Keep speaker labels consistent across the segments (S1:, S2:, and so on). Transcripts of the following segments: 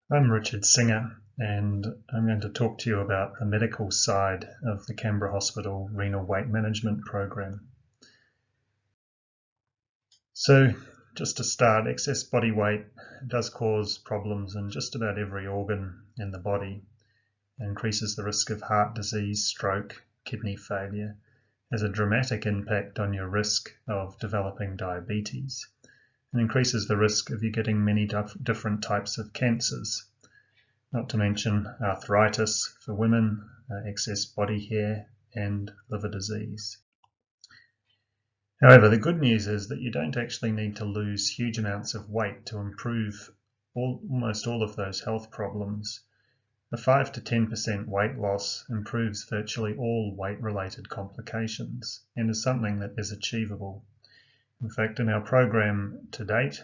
S1: I'm Richard Singer, and I'm going to talk to you about the medical side of the Canberra Hospital Renal Weight Management Program. So, just to start, excess body weight does cause problems in just about every organ in the body. It increases the risk of heart disease, stroke, kidney failure, has a dramatic impact on your risk of developing diabetes, and increases the risk of you getting many different types of cancers. Not to mention arthritis for women, excess body hair, and liver disease. However, the good news is that you don't actually need to lose huge amounts of weight to improve almost all of those health problems. A 5 to 10% weight loss improves virtually all weight-related complications and is something that is achievable. In fact, in our program to date,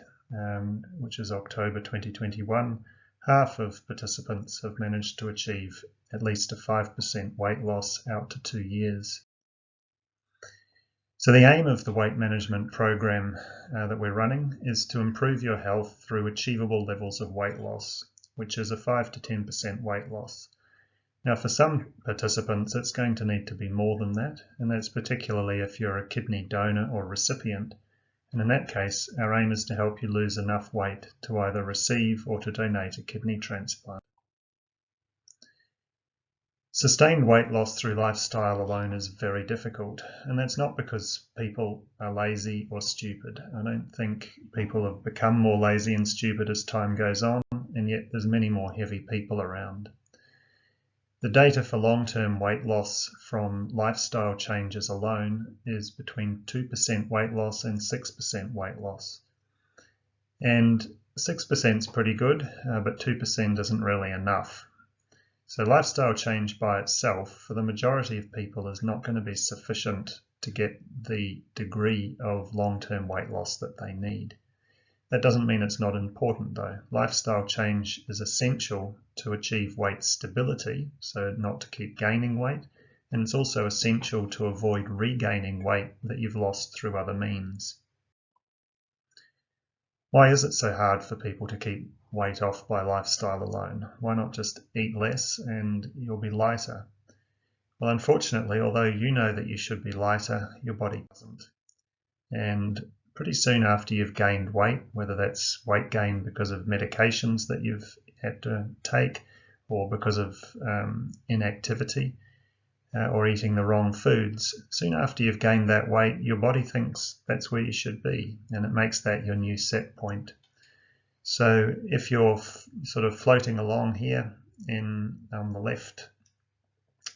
S1: which is October 2021, half of participants have managed to achieve at least a 5% weight loss out to 2 years. So the aim of the weight management program that we're running is to improve your health through achievable levels of weight loss, which is a 5 to 10% weight loss. Now, for some participants, it's going to need to be more than that, and that's particularly if you're a kidney donor or recipient. And in that case, our aim is to help you lose enough weight to either receive or to donate a kidney transplant. Sustained weight loss through lifestyle alone is very difficult, and that's not because people are lazy or stupid. I don't think people have become more lazy and stupid as time goes on, and yet there's many more heavy people around. The data for long-term weight loss from lifestyle changes alone is between 2% weight loss and 6% weight loss. And 6% is pretty good, but 2% isn't really enough. So lifestyle change by itself, for the majority of people, is not going to be sufficient to get the degree of long-term weight loss that they need. That doesn't mean it's not important though. Lifestyle change is essential to achieve weight stability, so not to keep gaining weight, and it's also essential to avoid regaining weight that you've lost through other means. Why is it so hard for people to keep weight off by lifestyle alone? Why not just eat less and you'll be lighter? Well, unfortunately, although you know that you should be lighter, your body doesn't. And pretty soon after you've gained weight, whether that's weight gain because of medications that you've had to take or because of inactivity or eating the wrong foods, soon after you've gained that weight, your body thinks that's where you should be, and it makes that your new set point. So if you're sort of floating along here on the left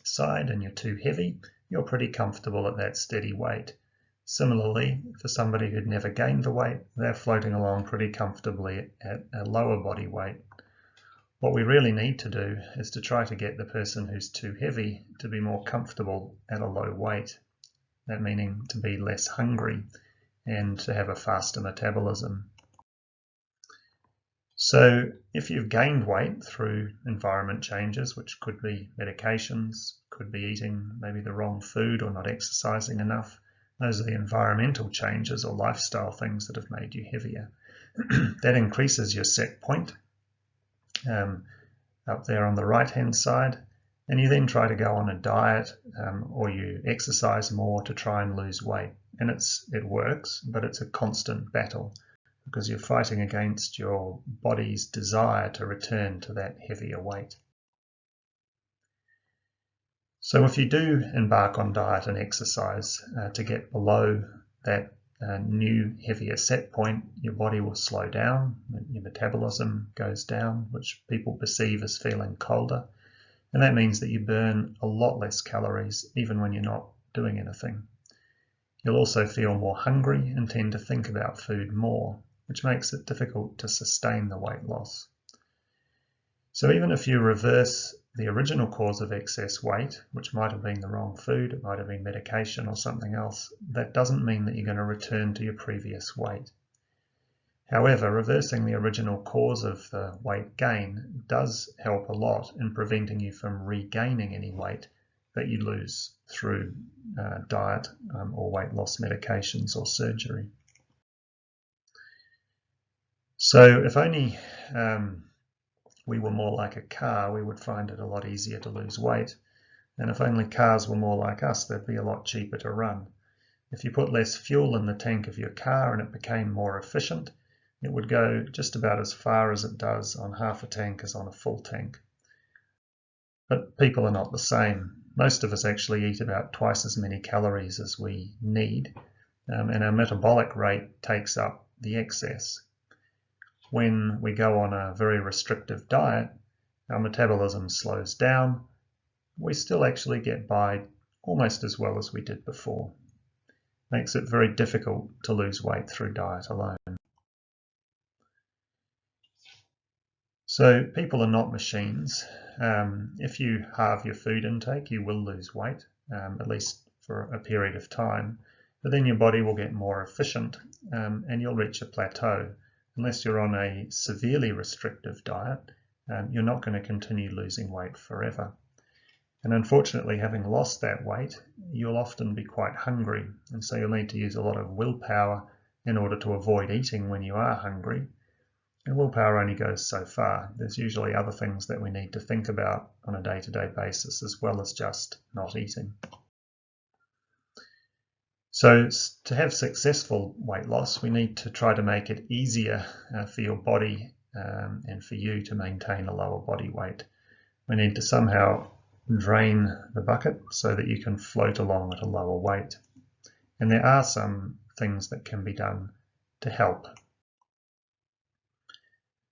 S1: side and you're too heavy, you're pretty comfortable at that steady weight. Similarly, for somebody who'd never gained the weight, they're floating along pretty comfortably at a lower body weight. What we really need to do is to try to get the person who's too heavy to be more comfortable at a low weight. That meaning to be less hungry and to have a faster metabolism. So if you've gained weight through environment changes, which could be medications, could be eating maybe the wrong food or not exercising enough, those are the environmental changes or lifestyle things that have made you heavier. That increases your set point up there on the right hand side, and you then try to go on a diet or you exercise more to try and lose weight. And it works, but it's a constant battle because you're fighting against your body's desire to return to that heavier weight. So if you do embark on diet and exercise to get below that new heavier set point, your body will slow down, your metabolism goes down, which people perceive as feeling colder, and that means that you burn a lot less calories even when you're not doing anything. You'll also feel more hungry and tend to think about food more, which makes it difficult to sustain the weight loss. So even if you reverse the original cause of excess weight, which might have been the wrong food, it might have been medication or something else, that doesn't mean that you're going to return to your previous weight. However, reversing the original cause of the weight gain does help a lot in preventing you from regaining any weight that you lose through diet or weight loss medications or surgery. So if only we were more like a car, we would find it a lot easier to lose weight. And if only cars were more like us, they'd be a lot cheaper to run. If you put less fuel in the tank of your car and it became more efficient, it would go just about as far as it does on half a tank as on a full tank. But people are not the same. Most of us actually eat about twice as many calories as we need, and our metabolic rate takes up the excess. When we go on a very restrictive diet, our metabolism slows down. We still actually get by almost as well as we did before. Makes it very difficult to lose weight through diet alone. So people are not machines. If you halve your food intake, you will lose weight, at least for a period of time, but then your body will get more efficient and you'll reach a plateau. Unless you're on a severely restrictive diet, you're not going to continue losing weight forever. And unfortunately, having lost that weight, you'll often be quite hungry, and so you'll need to use a lot of willpower in order to avoid eating when you are hungry. And willpower only goes so far. There's usually other things that we need to think about on a day-to-day basis as well as just not eating. So to have successful weight loss, we need to try to make it easier for your body and for you to maintain a lower body weight. We need to somehow drain the bucket so that you can float along at a lower weight. And there are some things that can be done to help.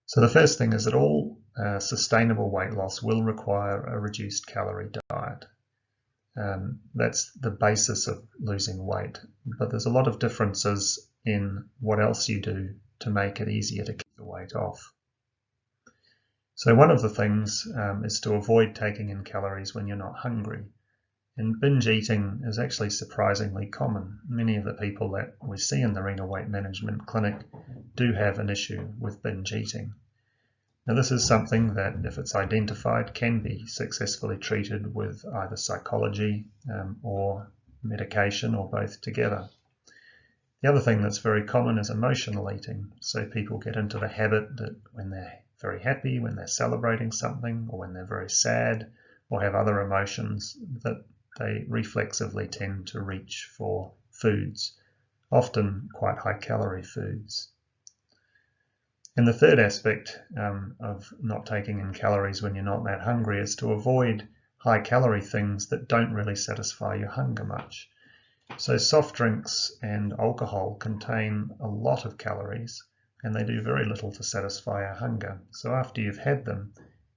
S1: So the first thing is that all sustainable weight loss will require a reduced calorie diet. That's the basis of losing weight, but there's a lot of differences in what else you do to make it easier to keep the weight off. So one of the things is to avoid taking in calories when you're not hungry. And binge eating is actually surprisingly common. Many of the people that we see in the Renal Weight Management Clinic do have an issue with binge eating. Now this is something that, if it's identified, can be successfully treated with either psychology or medication or both together. The other thing that's very common is emotional eating. So people get into the habit that when they're very happy, when they're celebrating something, or when they're very sad or have other emotions, that they reflexively tend to reach for foods, often quite high calorie foods. And the third aspect of not taking in calories when you're not that hungry is to avoid high calorie things that don't really satisfy your hunger much. So soft drinks and alcohol contain a lot of calories and they do very little to satisfy our hunger. So after you've had them,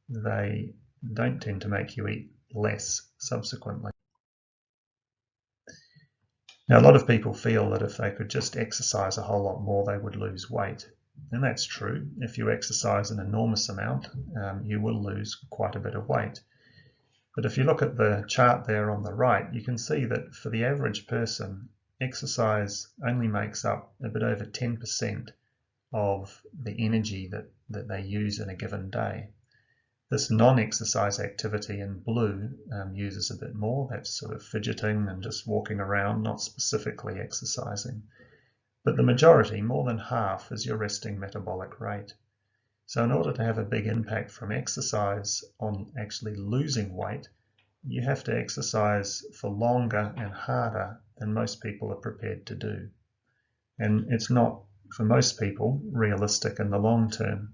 S1: they don't tend to make you eat less subsequently. Now, a lot of people feel that if they could just exercise a whole lot more, they would lose weight. And that's true. If you exercise an enormous amount, you will lose quite a bit of weight. But if you look at the chart there on the right, you can see that for the average person, exercise only makes up a bit over 10% of the energy that they use in a given day. This non-exercise activity in blue uses a bit more. That's sort of fidgeting and just walking around, not specifically exercising. But the majority, more than half, is your resting metabolic rate. So in order to have a big impact from exercise on actually losing weight, you have to exercise for longer and harder than most people are prepared to do. And it's not, for most people, realistic in the long term.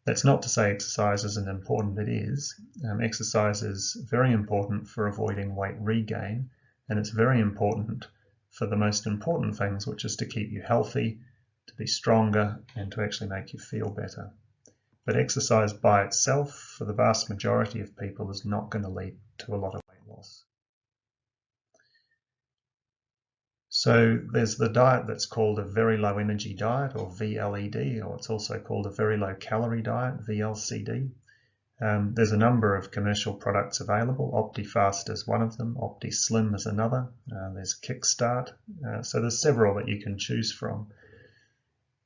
S1: That's not to say exercise isn't important, it is. Exercise is very important for avoiding weight regain, and it's very important for the most important things, which is to keep you healthy, to be stronger, and to actually make you feel better. But exercise by itself, for the vast majority of people, is not going to lead to a lot of weight loss. So there's the diet that's called a very low energy diet, or VLED, or it's also called a very low calorie diet, VLCD. There's a number of commercial products available. OptiFast is one of them, OptiSlim is another, there's Kickstart, so there's several that you can choose from.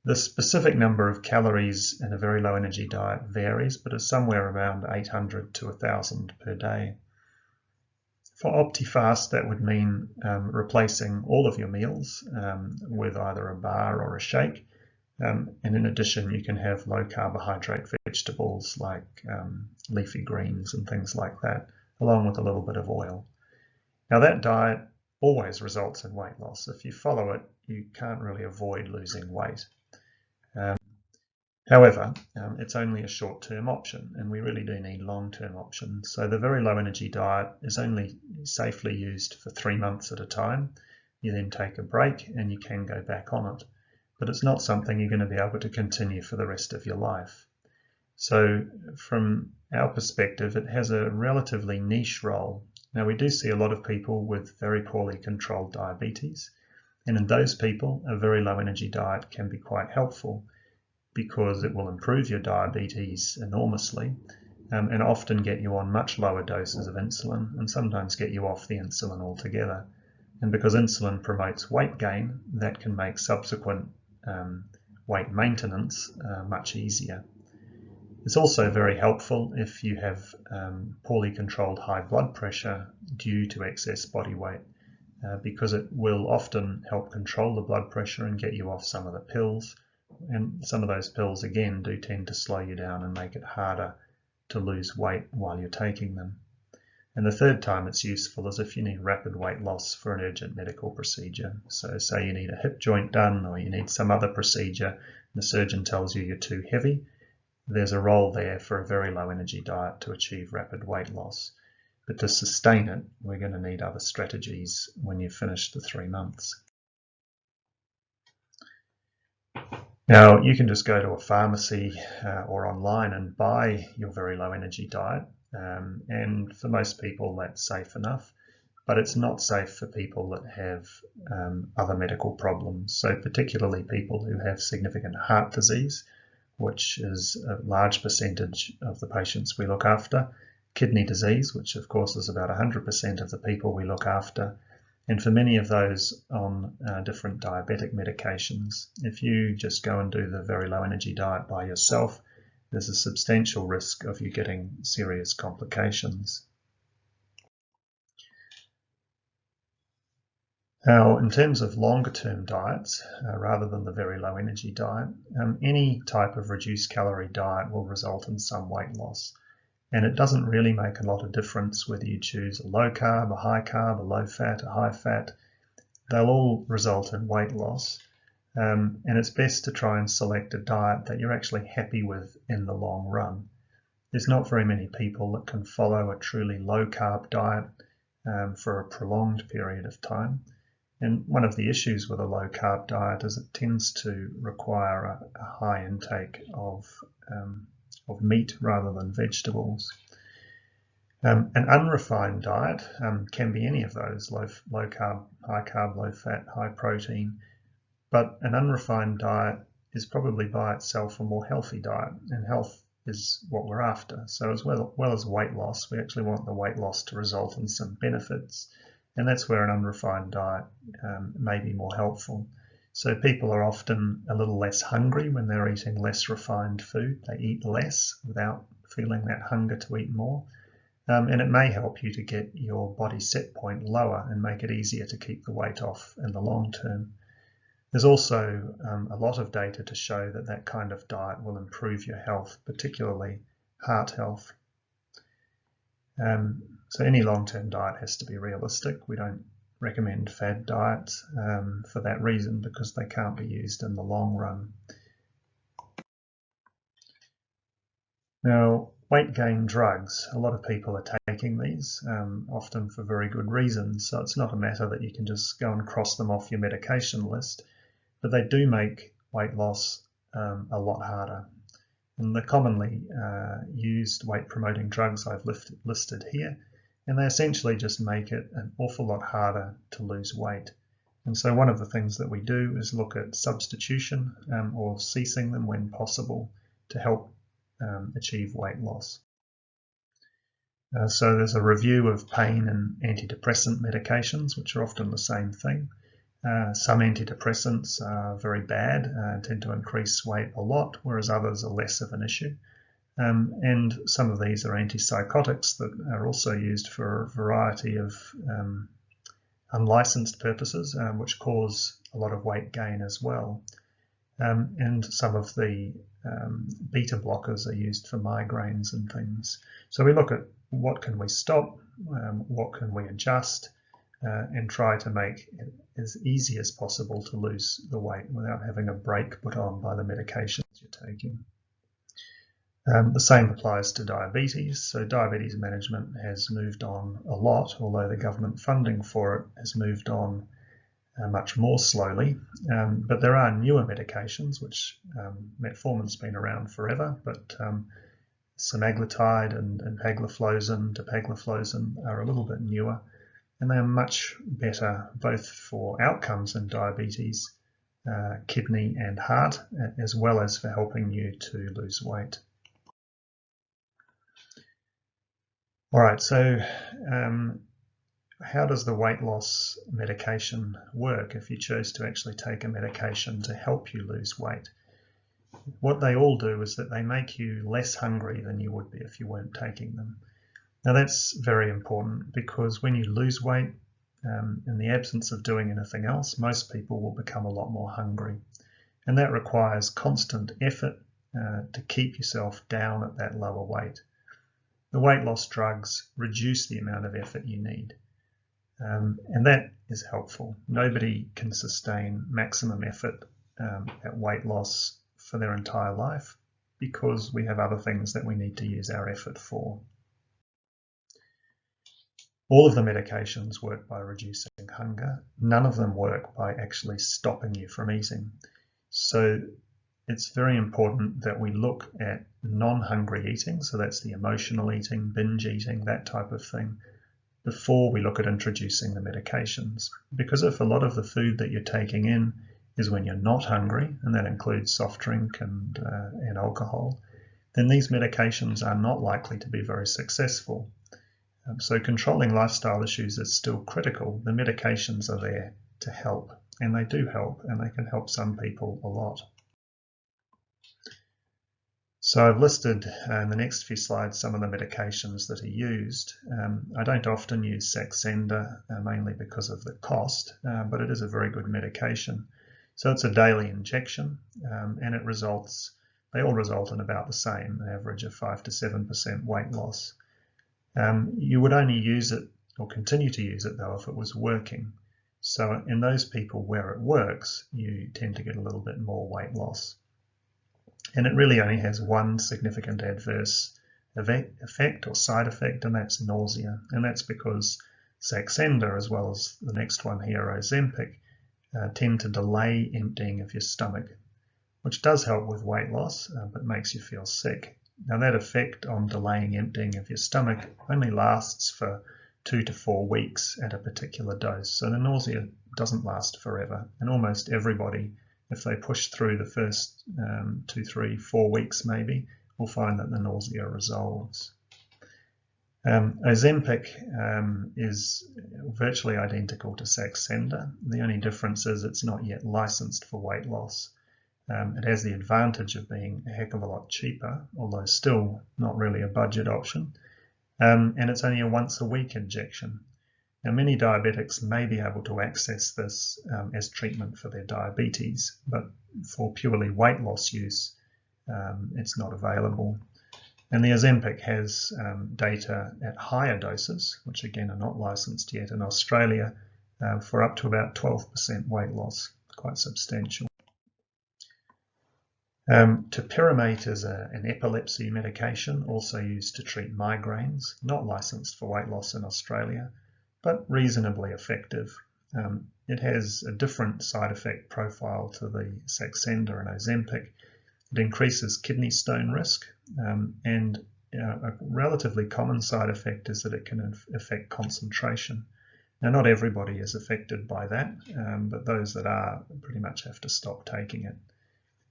S1: The specific number of calories in a very low energy diet varies, but is somewhere around 800 to 1,000 per day. For OptiFast, that would mean replacing all of your meals with either a bar or a shake, And in addition, you can have low carbohydrate vegetables like leafy greens and things like that, along with a little bit of oil. Now that diet always results in weight loss. If you follow it, you can't really avoid losing weight. However, it's only a short-term option, and we really do need long-term options. So the very low energy diet is only safely used for 3 months at a time. You then take a break and you can go back on it. But it's not something you're going to be able to continue for the rest of your life. So from our perspective, it has a relatively niche role. Now we do see a lot of people with very poorly controlled diabetes, and in those people, a very low energy diet can be quite helpful, because it will improve your diabetes enormously and often get you on much lower doses of insulin and sometimes get you off the insulin altogether. And because insulin promotes weight gain, that can make subsequent weight maintenance much easier. It's also very helpful if you have poorly controlled high blood pressure due to excess body weight, because it will often help control the blood pressure and get you off some of the pills. And some of those pills again do tend to slow you down and make it harder to lose weight while you're taking them. And the third time it's useful is if you need rapid weight loss for an urgent medical procedure. So say you need a hip joint done, or you need some other procedure and the surgeon tells you you're too heavy, there's a role there for a very low energy diet to achieve rapid weight loss. But to sustain it, we're going to need other strategies when you've finished the 3 months. Now, you can just go to a pharmacy or online and buy your very low energy diet, and for most people that's safe enough, but it's not safe for people that have other medical problems. So particularly people who have significant heart disease, which is a large percentage of the patients we look after, kidney disease, which of course is about 100% of the people we look after, and for many of those on different diabetic medications. If you just go and do the very low energy diet by yourself, there's a substantial risk of you getting serious complications. Now, in terms of longer term diets, rather than the very low energy diet, any type of reduced calorie diet will result in some weight loss. And it doesn't really make a lot of difference whether you choose a low carb, a high carb, a low fat, a high fat. They'll all result in weight loss. And it's best to try and select a diet that you're actually happy with in the long run. There's not very many people that can follow a truly low carb diet for a prolonged period of time. And one of the issues with a low carb diet is it tends to require a high intake of meat rather than vegetables. An unrefined diet can be any of those, low carb, high carb, low fat, high protein, but an unrefined diet is probably by itself a more healthy diet, and health is what we're after. So as well as weight loss, we actually want the weight loss to result in some benefits, and that's where an unrefined diet may be more helpful. So people are often a little less hungry when they're eating less refined food. They eat less without feeling that hunger to eat more. And it may help you to get your body set point lower and make it easier to keep the weight off in the long term. There's also a lot of data to show that that kind of diet will improve your health, particularly heart health. So any long-term diet has to be realistic. We don't recommend fad diets for that reason, because they can't be used in the long run. Now, weight gain drugs, a lot of people are taking these, often for very good reasons, so it's not a matter that you can just go and cross them off your medication list, but they do make weight loss a lot harder. And the commonly used weight promoting drugs I've listed here, and they essentially just make it an awful lot harder to lose weight. And so one of the things that we do is look at substitution or ceasing them when possible to help achieve weight loss. So there's a review of pain and antidepressant medications, which are often the same thing. Some antidepressants are very bad and tend to increase weight a lot, whereas others are less of an issue. And some of these are antipsychotics that are also used for a variety of unlicensed purposes, which cause a lot of weight gain as well. and some of the beta blockers are used for migraines and things. So we look at what can we stop, what can we adjust, and try to make it as easy as possible to lose the weight without having a brake put on by the medications you're taking. The same applies to diabetes. So diabetes management has moved on a lot, although the government funding for it has moved on much more slowly. But there are newer medications, which metformin's been around forever, but semaglutide and empagliflozin, dapagliflozin are a little bit newer, and they are much better both for outcomes in diabetes, kidney and heart, as well as for helping you to lose weight. All right, so how does the weight loss medication work if you chose to actually take a medication to help you lose weight? What they all do is that they make you less hungry than you would be if you weren't taking them. Now that's very important, because when you lose weight, in the absence of doing anything else, most people will become a lot more hungry. And that requires constant effort to keep yourself down at that lower weight. The weight loss drugs reduce the amount of effort you need. And that is helpful. Nobody can sustain maximum effort at weight loss for their entire life, because we have other things that we need to use our effort for. All of the medications work by reducing hunger. None of them work by actually stopping you from eating. So it's very important that we look at non-hungry eating, so that's the emotional eating, binge eating, that type of thing, before we look at introducing the medications. Because if a lot of the food that you're taking in is when you're not hungry, and that includes soft drink and alcohol, then these medications are not likely to be very successful. So controlling lifestyle issues is still critical. The medications are there to help, and they do help, and they can help some people a lot. So I've listed in the next few slides some of the medications that are used. I don't often use Saxenda, mainly because of the cost, but it is a very good medication. So it's a daily injection, and they all result in about the same, an average of 5 to 7% weight loss. You would only use it or continue to use it though if it was working. So in those people where it works, you tend to get a little bit more weight loss. And it really only has one significant adverse effect or side effect, and that's nausea. And that's because Saxenda, as well as the next one here, Ozempic, tend to delay emptying of your stomach, which does help with weight loss, but makes you feel sick. Now that effect on delaying emptying of your stomach only lasts for 2 to 4 weeks at a particular dose. So the nausea doesn't last forever, and almost everybody, if they push through the first 2, 3, 4 weeks maybe, will find that the nausea resolves. Ozempic is virtually identical to Saxenda. The only difference is it's not yet licensed for weight loss. It has the advantage of being a heck of a lot cheaper, although still not really a budget option. And it's only a once-a-week injection. Now, many diabetics may be able to access this as treatment for their diabetes, but for purely weight loss use, it's not available. And the Ozempic has data at higher doses, which again are not licensed yet in Australia, for up to about 12% weight loss, quite substantial. Topiramate is an epilepsy medication also used to treat migraines, not licensed for weight loss in Australia, but reasonably effective. It has a different side effect profile to the Saxenda and Ozempic. It increases kidney stone risk, and a relatively common side effect is that it can affect concentration. Now, not everybody is affected by that, but those that are pretty much have to stop taking it.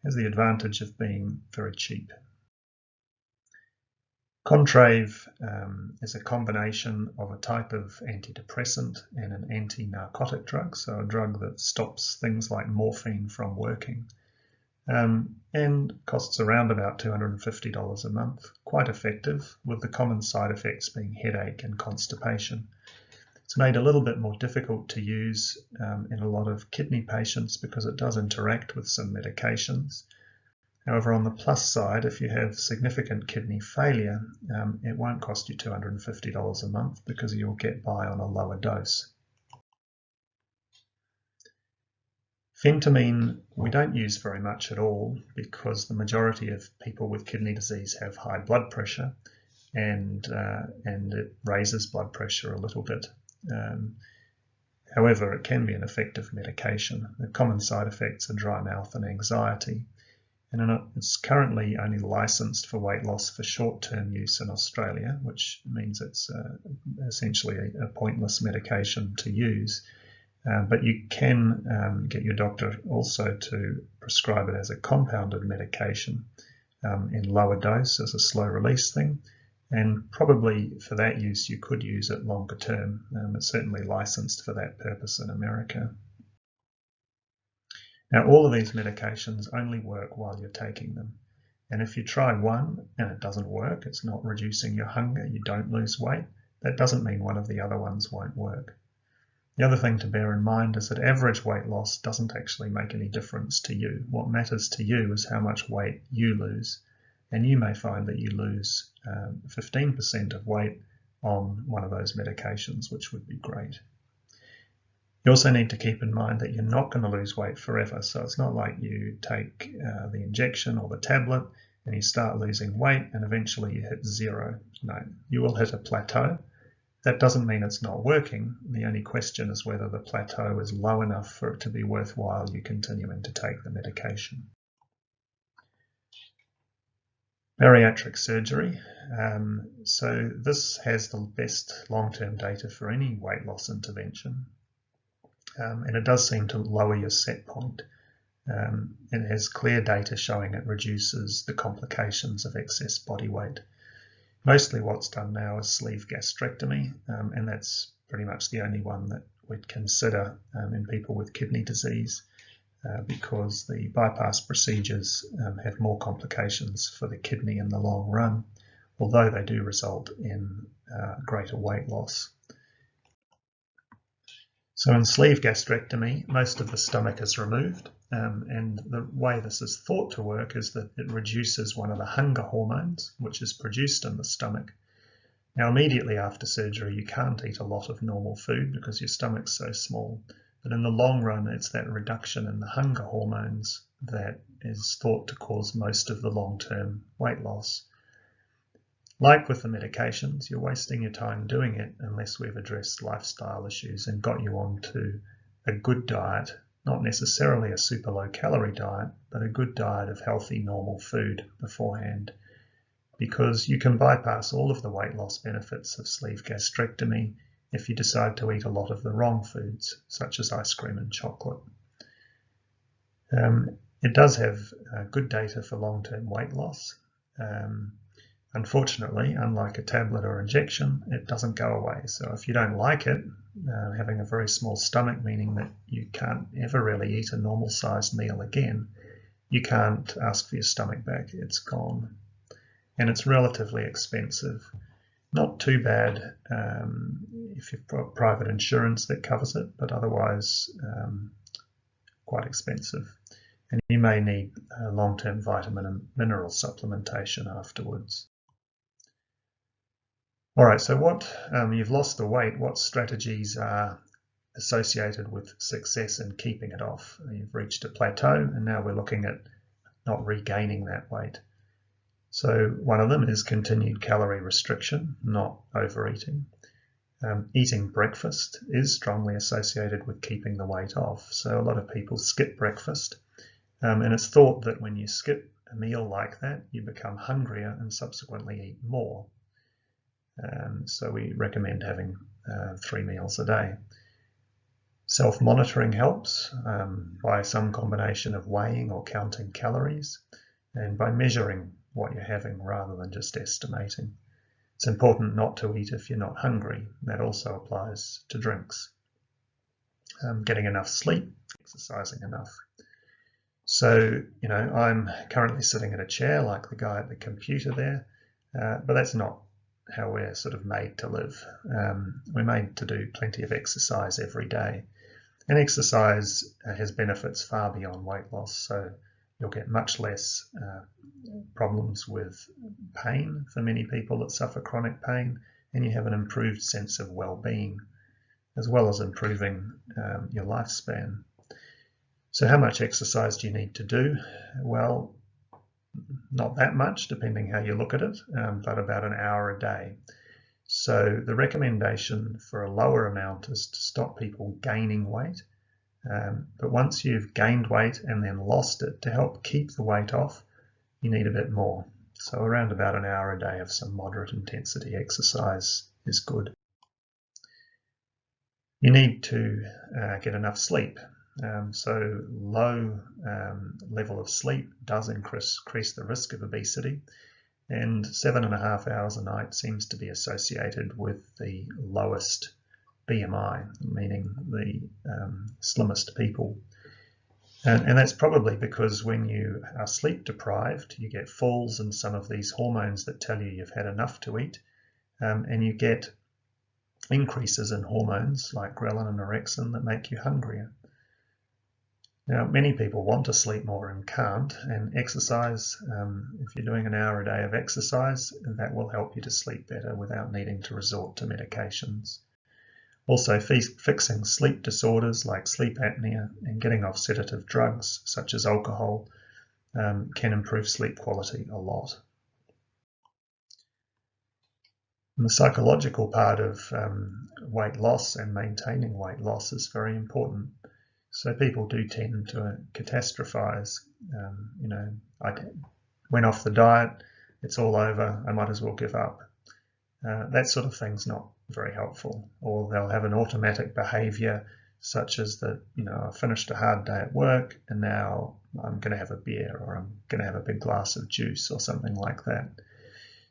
S1: It has the advantage of being very cheap. Contrave is a combination of a type of antidepressant and an anti-narcotic drug, so a drug that stops things like morphine from working, and costs around about $250 a month. Quite effective, with the common side effects being headache and constipation. It's made a little bit more difficult to use in a lot of kidney patients because it does interact with some medications. However, on the plus side, if you have significant kidney failure, it won't cost you $250 a month because you'll get by on a lower dose. Phentermine we don't use very much at all because the majority of people with kidney disease have high blood pressure, and it raises blood pressure a little bit. However, it can be an effective medication. The common side effects are dry mouth and anxiety, and it's currently only licensed for weight loss for short-term use in Australia, which means it's essentially a pointless medication to use. But you can get your doctor also to prescribe it as a compounded medication in lower dose as a slow release thing, and probably for that use you could use it longer term. It's certainly licensed for that purpose in America. Now, all of these medications only work while you're taking them, and if you try one and it doesn't work, it's not reducing your hunger, you don't lose weight, that doesn't mean one of the other ones won't work. The other thing to bear in mind is that average weight loss doesn't actually make any difference to you. What matters to you is how much weight you lose, and you may find that you lose 15% of weight on one of those medications, which would be great. You also need to keep in mind that you're not going to lose weight forever, so it's not like you take the injection or the tablet and you start losing weight and eventually you hit zero. No, you will hit a plateau. That doesn't mean it's not working. The only question is whether the plateau is low enough for it to be worthwhile you continuing to take the medication. Bariatric surgery. So this has the best long-term data for any weight loss intervention. And it does seem to lower your set point. It has clear data showing it reduces the complications of excess body weight. Mostly what's done now is sleeve gastrectomy, and that's pretty much the only one that we'd consider in people with kidney disease because the bypass procedures have more complications for the kidney in the long run, although they do result in greater weight loss. So in sleeve gastrectomy, most of the stomach is removed, and the way this is thought to work is that it reduces one of the hunger hormones, which is produced in the stomach. Now, immediately after surgery, you can't eat a lot of normal food because your stomach's so small, but in the long run, it's that reduction in the hunger hormones that is thought to cause most of the long-term weight loss. Like with the medications, you're wasting your time doing it unless we've addressed lifestyle issues and got you onto a good diet, not necessarily a super low calorie diet, but a good diet of healthy, normal food beforehand. Because you can bypass all of the weight loss benefits of sleeve gastrectomy if you decide to eat a lot of the wrong foods, such as ice cream and chocolate. It does have good data for long-term weight loss. Unfortunately, unlike a tablet or injection, it doesn't go away. So if you don't like it, having a very small stomach, meaning that you can't ever really eat a normal sized meal again, you can't ask for your stomach back, it's gone. And it's relatively expensive. Not too bad if you've got private insurance that covers it, but otherwise quite expensive. And you may need long-term vitamin and mineral supplementation afterwards. All right, so you've lost the weight, what strategies are associated with success in keeping it off? You've reached a plateau, and now we're looking at not regaining that weight. So one of them is continued calorie restriction, not overeating. Eating breakfast is strongly associated with keeping the weight off. So a lot of people skip breakfast, and it's thought that when you skip a meal like that, you become hungrier and subsequently eat more. So we recommend having 3 meals a day. Self-monitoring helps by some combination of weighing or counting calories and by measuring what you're having rather than just estimating. It's important not to eat if you're not hungry. That also applies to drinks. Getting enough sleep, exercising enough. So, I'm currently sitting in a chair like the guy at the computer there, but that's not how we're sort of made to live. We're made to do plenty of exercise every day. And exercise has benefits far beyond weight loss, so you'll get much less problems with pain for many people that suffer chronic pain, and you have an improved sense of well-being, as well as improving your lifespan. So how much exercise do you need to do? Well, not that much, depending how you look at it, but about an hour a day. So the recommendation for a lower amount is to stop people gaining weight. But once you've gained weight and then lost it, to help keep the weight off, you need a bit more. So around about an hour a day of some moderate intensity exercise is good. You need to get enough sleep. So low level of sleep does increase the risk of obesity, and 7.5 hours a night seems to be associated with the lowest BMI, meaning the slimmest people. And that's probably because when you are sleep deprived, you get falls in some of these hormones that tell you you've had enough to eat, and you get increases in hormones like ghrelin and orexin that make you hungrier. Now, many people want to sleep more and can't, and exercise, if you're doing an hour a day of exercise, that will help you to sleep better without needing to resort to medications. Also, fixing sleep disorders like sleep apnea and getting off sedative drugs such as alcohol can improve sleep quality a lot. And the psychological part of weight loss and maintaining weight loss is very important. So people do tend to catastrophize. I went off the diet, it's all over, I might as well give up. That sort of thing's not very helpful. Or they'll have an automatic behavior such as that, I finished a hard day at work and now I'm going to have a beer, or I'm going to have a big glass of juice or something like that.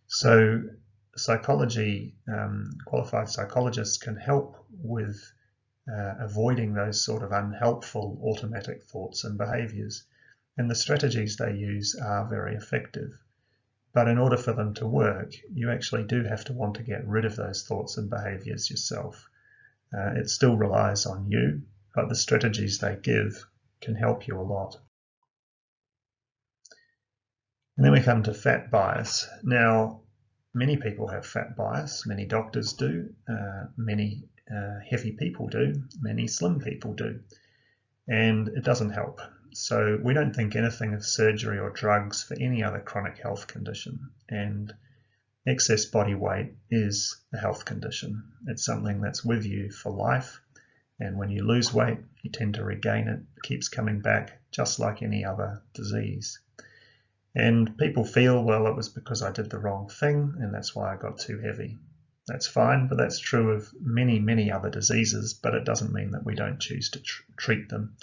S1: So psychology, qualified psychologists can help with avoiding those sort of unhelpful automatic thoughts and behaviors. And the strategies they use are very effective. But in order for them to work, you actually do have to want to get rid of those thoughts and behaviors yourself. It still relies on you, but the strategies they give can help you a lot. And then we come to fat bias. Now, many people have fat bias. Many doctors do. Many heavy people do. Many slim people do. And it doesn't help. So we don't think anything of surgery or drugs for any other chronic health condition. And excess body weight is a health condition. It's something that's with you for life. And when you lose weight, you tend to regain it. It keeps coming back, just like any other disease. And people feel, well, it was because I did the wrong thing, and that's why I got too heavy. That's fine, but that's true of many, many other diseases, but it doesn't mean that we don't choose to treat them.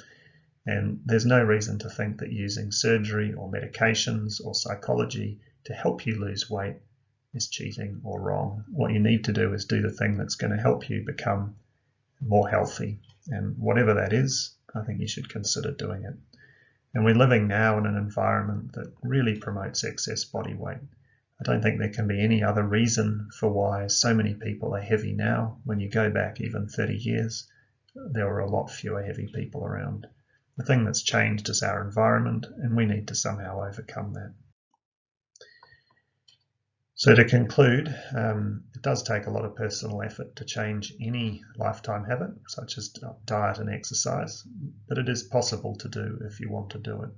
S1: And there's no reason to think that using surgery or medications or psychology to help you lose weight is cheating or wrong. What you need to do is do the thing that's going to help you become more healthy. And whatever that is, I think you should consider doing it. And we're living now in an environment that really promotes excess body weight. I don't think there can be any other reason for why so many people are heavy now. When you go back even 30 years, there were a lot fewer heavy people around. The thing that's changed is our environment, and we need to somehow overcome that. So to conclude, it does take a lot of personal effort to change any lifetime habit, such as diet and exercise, but it is possible to do if you want to do it.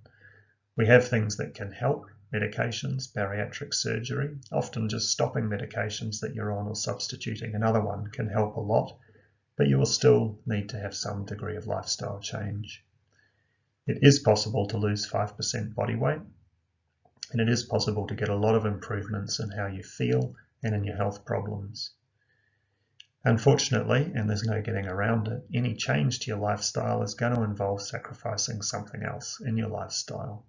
S1: We have things that can help: medications, bariatric surgery. Often just stopping medications that you're on or substituting another one can help a lot, but you will still need to have some degree of lifestyle change. It is possible to lose 5% body weight, and it is possible to get a lot of improvements in how you feel and in your health problems. Unfortunately, and there's no getting around it, any change to your lifestyle is going to involve sacrificing something else in your lifestyle.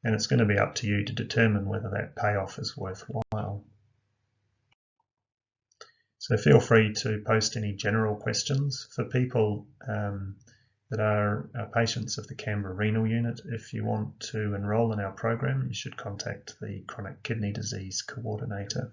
S1: And it's going to be up to you to determine whether that payoff is worthwhile. So feel free to post any general questions. For people that are patients of the Canberra Renal Unit, if you want to enrol in our program, you should contact the Chronic Kidney Disease Coordinator.